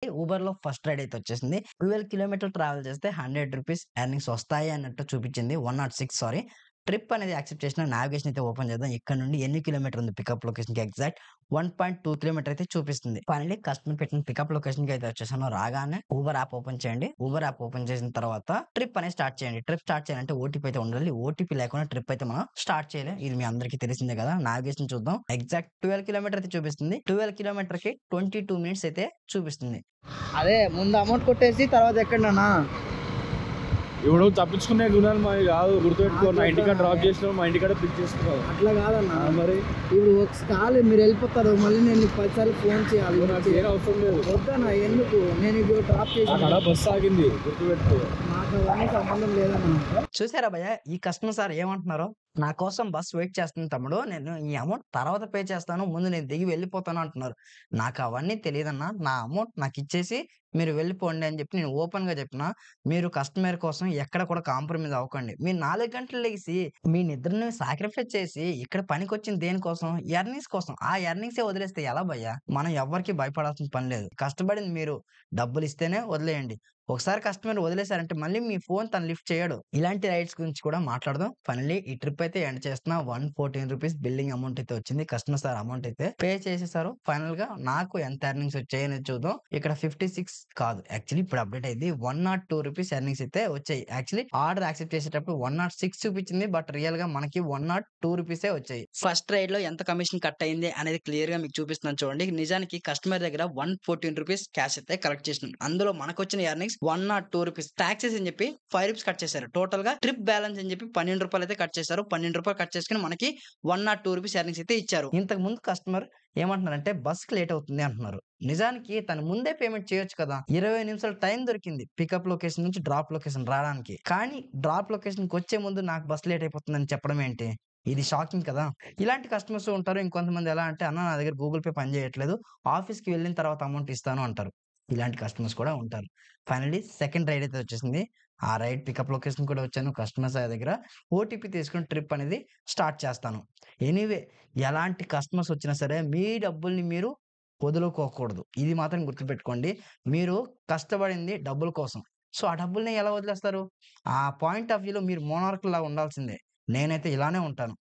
ఊబర్‌లో first ride అయితే వచ్చేసింది. 12 కిలోమీటర్లు ట్రావెల్ చేస్తే రూ. 100 ఎర్నింగ్స్ వస్తాయి అన్నట్టు చూపించింది. 106 సారీ. ట్రిప్ అనేది యాక్సెప్ట్ చేసిన నావిగేషన్ అయితే ఓపెన్ చేద్దాం. ఇక్కడ నుండి ఎన్ని కిలోమీటర్ ఉంది పికప్ లొకేషన్‌కి ఎగ్జాక్ట్ 1.2 కిలోమీటర్ అయితే చూపిస్తుంది. ఫైనల్లీ కస్టమర్ పెట్టిన పికప్ లొకేషన్‌కి అయితే వచ్చేసాను. రాగానే ఊబర్ యాప్ ఓపెన్ చేయండి. ఊబర్ యాప్ ఓపెన్ చేసిన తర్వాత ట్రిప్ అనేది స్టార్ట్ చేయండి. ట్రిప్ స్టార్ట్ చేయాలంటే ఓటీపీ అయితే ఉండాలి. ఓటీపీ లేకుండా ట్రిప్ అయితే మనం స్టార్ట్ చేయలేం. ఇది మీ అందరికీ తెలిసిందే కదా! నావిగేషన్ చూద్దాం. ఎగ్జాక్ట్ 12 కిలోమీటర్ అయితే చూపిస్తుంది. 12 కిలోమీటర్‌కి 22 మినిట్స్ అయితే చూపిస్తుంది. అదే ముందు అమౌంట్ కొట్టేసి తర్వాత ఎక్కడన్నా ఇప్పుడు తప్పించుకునే గుణాలు మావి కాదు, గుర్తుపెట్టుకో. నా ఇంటికాడ డ్రాప్ చేసినావు, మా ఇంటికాడ పిక్ చేసుకున్నావు. అట్లా కాదన్నా. మరి ఇప్పుడు ఒక కాల్ మీరు వెళ్ళిపోతారు, మళ్ళీ నేను 10 సార్లు ఫోన్ చేయాలి. నాకు ఏం అవసరం లేదు. వద్దన్నా, ఎందుకు? నేను ఇప్పుడు డ్రాప్ చేసి అక్కడ బస్సు ఆగింది, గుర్తుపెట్టుకో. నాకు అవన్నీ సంబంధం లేదన్నా. చూసారా భయ్యా ఈ కస్టమర్ సార్ ఏమంటున్నారో? నా కోసం బస్ వెయిట్ చేస్తుంది తమ్ముడు. నేను ఈ అమౌంట్ తర్వాత పే చేస్తాను. ముందు నేను దిగి వెళ్ళిపోతాను అంటున్నారు. నాకు అవన్నీ తెలీదన్నా. నా అమౌంట్ నాకిచ్చేసి మీరు వెళ్ళిపోండి అని చెప్పి నేను ఓపెన్‌గా చెప్పినా, మీరు కస్టమర్ కోసం ఎక్కడ కూడా కాంప్రమైజ్ అవ్వకండి. మీరు 4 గంటలు లెగిసి, మీ నిద్రని సాక్రిఫైస్ చేసి ఇక్కడ పనికొచ్చింది దేనికోసం? ఎర్నింగ్స్ కోసం. ఆ ఎర్నింగ్సే వదిలేస్తే ఎలా భయ్యా? మనం ఎవ్వరికీ భయపడాల్సిన పని లేదు. కష్టపడింది మీరు. డబ్బులిస్తేనే వదిలేయండి. ఒకసారి కస్టమర్ వదిలేసారంటే మళ్ళీ మీ ఫోన్ తను లిఫ్ట్ చేయడు. ఇలాంటి రైడ్స్ గురించి కూడా మాట్లాడదాం. ఫైనల్లీ ఈ ట్రిప్ అయితే ఎండ్ చేస్తున్నా. రూ. 114 బిల్లింగ్ అమౌంట్ అయితే వచ్చింది. కస్టమర్ సార్ అమౌంట్ అయితే పే చేసేసారు. ఫైనల్‌గా నాకు ఎంత ఎర్నింగ్స్ వచ్చాయి అనేది చూద్దాం. ఇక్కడ 56 కాదు. యాక్చువల్లీ ఇప్పుడు అప్డేట్ అయింది. రూ. 102 ఎర్నింగ్స్ అయితే వచ్చాయి. యాక్చువల్లీ ఆర్డర్ యాక్సెప్ట్ చేసేటప్పుడు 106 చూపించింది. బట్ రియల్‌గా మనకి రూ. 102 వచ్చాయి. ఫస్ట్ రైడ్‌లో ఎంత కమిషన్ కట్ అయింది అనేది క్లియర్‌గా మీకు చూపిస్తున్నాను చూడండి. నిజానికి కస్టమర్ దగ్గర రూ. 114 క్యాష్ అయితే కలెక్ట్ చేసినాం. అందులో మనకొచ్చిన ఎర్నింగ్స్ రూ. 102 టాక్సెస్ అని చెప్పి రూ. 5 కట్ చేశారు. టోటల్ గా ట్రిప్ బ్యాలెన్స్ అని చెప్పి రూ. 12 అయితే కట్ చేశారు. రూ. 12 కట్ చేసుకొని మనకి రూ. 102 ఎర్నింగ్స్ అయితే ఇచ్చారు. ఇంతకు ముందు కస్టమర్ ఏమంటున్నారంటే బస్‌కి లేట్ అవుతుంది అంటున్నారు. నిజానికి తను ముందే పేమెంట్ చేయొచ్చు కదా! 20 నిమిషాలు టైం దొరికింది. పికప్ లొకేషన్ నుంచి డ్రాప్ లొకేషన్ రావడానికి. కానీ డ్రాప్ లొకేషన్‌కి వచ్చే ముందు నాకు బస్ లేట్ అయిపోతుందని చెప్పడం ఏంటి? ఇది షాకింగ్ కదా! ఇలాంటి కస్టమర్స్ ఉంటారు. ఇంకొంతమంది ఎలా అంటే, "అన్న నా దగ్గర గూగుల్ పే పని చేయట్లేదు. ఆఫీస్‌కి వెళ్ళిన తర్వాత అమౌంట్ ఇస్తాను" అంటారు. ఇలాంటి కస్టమర్స్ కూడా ఉంటారు. ఫైనల్లీ సెకండ్ రైడ్ అయితే వచ్చేసింది. ఆ రైడ్ పికప్ లొకేషన్ కూడా వచ్చాను. కస్టమర్ సార్ దగ్గర ఓటీపీ తీసుకొని ట్రిప్ అనేది స్టార్ట్ చేస్తాను. ఎనీవే ఎలాంటి కస్టమర్స్ వచ్చినా సరే మీ డబ్బుల్ని మీరు వదులుకోకూడదు. ఇది మాత్రం గుర్తుపెట్టుకోండి. మీరు కష్టపడింది డబ్బుల కోసం. సో, ఆ డబ్బుల్ని ఎలా వదిలేస్తారు? ఆ పాయింట్ ఆఫ్ వ్యూలో మీరు మోనార్క్‌లా ఉండాల్సిందే. నేనైతే ఇలానే ఉంటాను.